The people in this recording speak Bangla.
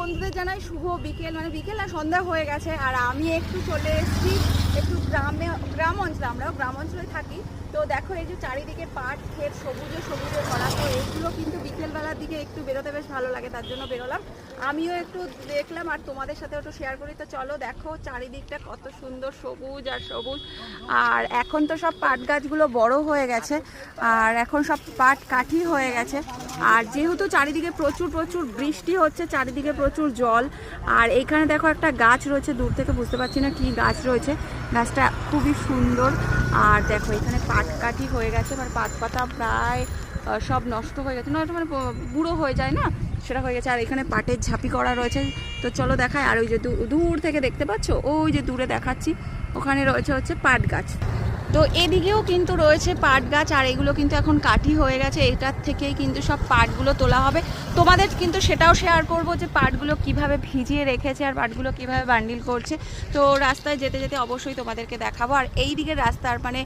বন্ধুদের জানাই শুভ বিকেল, মানে বিকেল না সন্ধ্যা হয়ে গেছে। আর আমি একটু চলে এসেছি একটু গ্রাম অঞ্চলে, আমরাও গ্রাম অঞ্চলে থাকি। তো দেখো এই যে চারিদিকে পাট ক্ষেত সবুজে সবুজে ভরা, তো এইগুলো কিন্তু বিকেলবেলার দিকে একটু বেরোতে বেশ ভালো লাগে, তার জন্য বেরোলাম। আমিও একটু দেখলাম আর তোমাদের সাথেও একটু শেয়ার করি। তো চলো দেখো চারিদিকটা কত সুন্দর সবুজ আর সবুজ। আর এখন তো সব পাট গাছগুলো বড় হয়ে গেছে আর এখন সব পাট কাঠি হয়ে গেছে। আর যেহেতু চারিদিকে প্রচুর প্রচুর বৃষ্টি হচ্ছে, চারিদিকে প্রচুর জল। আর এইখানে দেখো একটা গাছ রয়েছে, দূর থেকে বুঝতে পারছি না কি গাছ রয়েছে, গাছটা খুবই সুন্দর। আর দেখো এখানে পাট কাঠি হয়ে গেছে, মানে পাট পাতা প্রায় সব নষ্ট হয়ে গেছে, নষ্ট মানে বুড়ো হয়ে যায় না, সেটা হয়ে গেছে। আর এখানে পাটের ঝাঁপি করা রয়েছে। তো চলো দেখায়। আর ওই যে দূর থেকে দেখতে পাচ্ছ, ওই যে দূরে দেখাচ্ছি, ওখানে রয়েছে হচ্ছে পাট গাছ। তো এদিকেও কিন্তু রয়েছে পাট গাছ, আর এগুলো কিন্তু এখন কাঠি হয়ে গেছে, এটার থেকেই কিন্তু সব পাটগুলো তোলা হবে। তোমাদের কিন্তু সেটাও শেয়ার করব যে পাটগুলো কিভাবে ভিজিয়ে রেখেছে আর পাটগুলো কিভাবে বান্ডিল করছে। তো রাস্তায় যেতে যেতে অবশ্যই তোমাদেরকে দেখাবো। আর এই দিকের রাস্তার মানে